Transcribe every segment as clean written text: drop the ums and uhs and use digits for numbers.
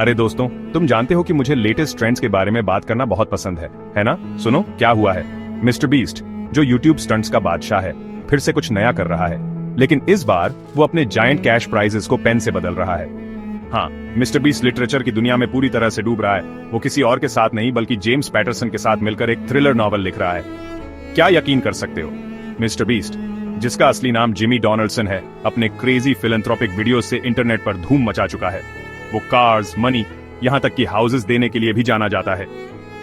अरे दोस्तों, तुम जानते हो कि मुझे लेटेस्ट ट्रेंड्स के बारे में बात करना बहुत पसंद है ना? सुनो क्या हुआ है। मिस्टर बीस्ट, जो यूट्यूब स्टंट्स का बादशाह है, फिर से कुछ नया कर रहा है, लेकिन इस बार वो अपने जायंट कैश प्राइजेस को पेन से बदल रहा है। हाँ, मिस्टर बीस्ट लिटरेचर की दुनिया में पूरी तरह से डूब रहा है। वो किसी और के साथ नहीं बल्कि जेम्स पैटरसन के साथ मिलकर एक थ्रिलर नॉवल लिख रहा है। क्या यकीन कर सकते हो, मिस्टर बीस्ट, जिसका असली नाम जिमी डोनाल्डसन है, अपने क्रेजी फिलैंथ्रोपिक वीडियो से इंटरनेट पर धूम मचा चुका है। वो कार्स, मनी, यहां तक कि हाउसेस देने के लिए भी जाना जाता है।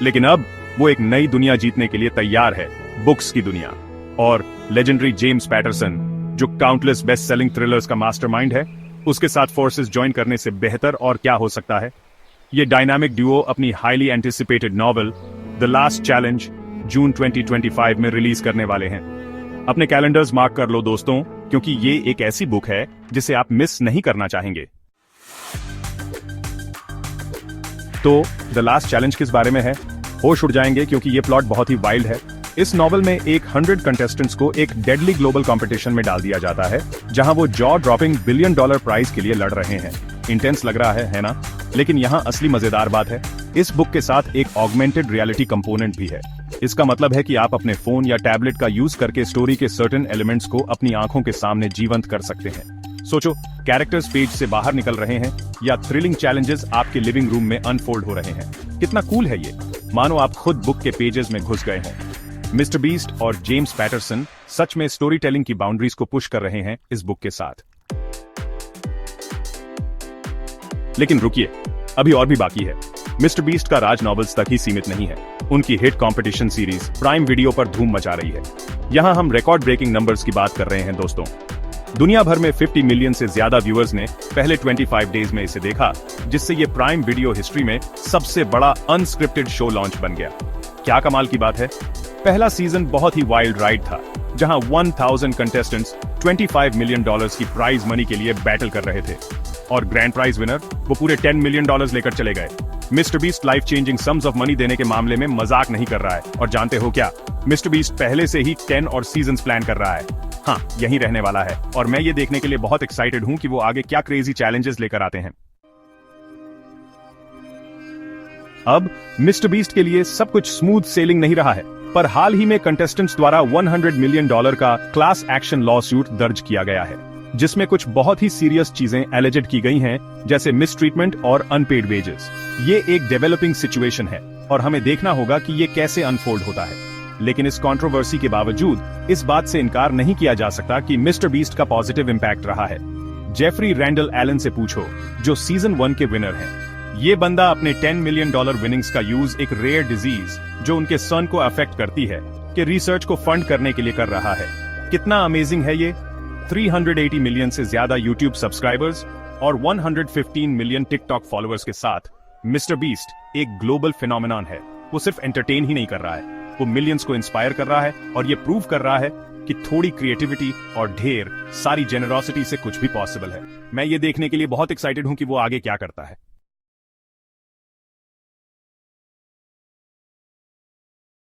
लेकिन अब वो एक नई दुनिया जीतने के लिए तैयार है, बुक्स की दुनिया। और लेजेंडरी जेम्स पैटरसन, जो काउंटलेस बेस्ट सेलिंग थ्रिलर्स का मास्टरमाइंड है, उसके साथ फोर्सेस ज्वाइन करने से बेहतर और क्या हो सकता है। ये डायनामिक ड्यूओ अपनी highly anticipated novel the last challenge June 2025 में रिलीज करने वाले हैं। अपने कैलेंडर्स मार्क कर लो दोस्तों, क्योंकि ये एक ऐसी बुक है जिसे आप मिस नहीं करना चाहेंगे। तो द लास्ट चैलेंज किस बारे में है? होश उड़ जाएंगे क्योंकि ये प्लॉट बहुत ही वाइल्ड है। इस नॉवल में 100 कंटेस्टेंट्स को एक डेडली ग्लोबल कंपटीशन में डाल दिया जाता है, जहां वो जॉ ड्रॉपिंग $1 बिलियन प्राइज के लिए लड़ रहे हैं। इंटेंस लग रहा है ना? लेकिन यहाँ असली मजेदार बात है, इस बुक के साथ एक ऑगमेंटेड रियलिटी कंपोनेंट भी है। इसका मतलब है कि आप अपने फोन या टैबलेट का यूज करके स्टोरी के सर्टेन एलिमेंट्स को अपनी आंखों के सामने जीवंत कर सकते हैं। सोचो, कैरेक्टर्स पेज से बाहर निकल रहे हैं या थ्रिलिंग चैलेंजेस आपके लिविंग रूम में अनफोल्ड हो रहे हैं। कितना कूल है ये, मानो आप खुद बुक के पेजेस में घुस गए हों। मिस्टर बीस्ट और जेम्स पैटरसन सच में स्टोरी टेलिंग की बाउंड्रीज को पुश कर रहे हैं इस बुक के साथ। लेकिन रुकिए, अभी और भी बाकी है। मिस्टर बीस्ट का राज नॉवेल्स तक ही सीमित नहीं है। उनकी hit competition series prime video पर धूम मचा रही है। यहां हम रिकॉर्ड ब्रेकिंग नंबर्स की बात कर रहे हैं दोस्तों। दुनिया भर में 50 मिलियन से ज्यादा व्यूअर्स ने पहले 25 डेज में इसे देखा, जिससे ये प्राइम वीडियो हिस्ट्री में सबसे बड़ा अनस्क्रिप्टेड शो लॉन्च बन गया। क्या कमाल की बात है, पहला सीजन बहुत ही वाइल्ड राइड था, जहां 1000 कंटेस्टेंट्स $25 मिलियन की प्राइज मनी के लिए बैटल कर रहे थे, और ग्रैंड प्राइज विनर वो पूरे $10 मिलियन लेकर चले गए। Mister beast life changing sums of money देने के मामले में मजाक नहीं कर रहा है। और जानते हो क्या, मिस्टर बीस्ट पहले से ही 10 और सीजन्स प्लान कर रहा है। हाँ, यही रहने वाला है, और मैं ये देखने के लिए बहुत एक्साइटेड हूं कि वो आगे क्या क्रेजी चैलेंजेस लेकर आते हैं। अब मिस्टर बीस्ट के लिए सब कुछ स्मूथ सेलिंग नहीं रहा है, पर हाल ही में कंटेस्टेंट्स द्वारा $100 मिलियन का क्लास एक्शन लॉ सूट दर्ज किया गया है, जिसमें कुछ बहुत ही सीरियस चीजें एलिजेड की गई हैं, जैसे मिसट्रीटमेंट और अनपेड वेजेस। ये एक डेवलपिंग सिचुएशन है और हमें देखना होगा कि ये कैसे अनफोल्ड होता है। लेकिन इस कंट्रोवर्सी के बावजूद इस बात से इनकार नहीं किया जा सकता कि मिस्टर बीस्ट का पॉजिटिव इंपैक्ट रहा है। जेफरी रैंडल एलन से पूछो, जो सीजन 1 के विनर हैं। ये बंदा अपने $10 मिलियन विनिंग्स का यूज एक रेयर डिजीज जो उनके सन को अफेक्ट करती है के रिसर्च को फंड करने के लिए कर रहा है। कितना अमेजिंग है ये। 380 मिलियन से ज्यादा यूट्यूब सब्सक्राइबर्स और 115 मिलियन टिकटॉक फॉलोअर्स के साथ मिस्टर बीस्ट एक ग्लोबल फिनोमेनन है। वो सिर्फ एंटरटेन ही नहीं कर रहा है, वो मिलियंस को इंस्पायर कर रहा है, और ये प्रूव कर रहा है कि थोड़ी क्रिएटिविटी और ढेर सारी जेनरोसिटी से कुछ भी पॉसिबल है। मैं ये देखने के लिए बहुत एक्साइटेड हूं कि वो आगे क्या करता है।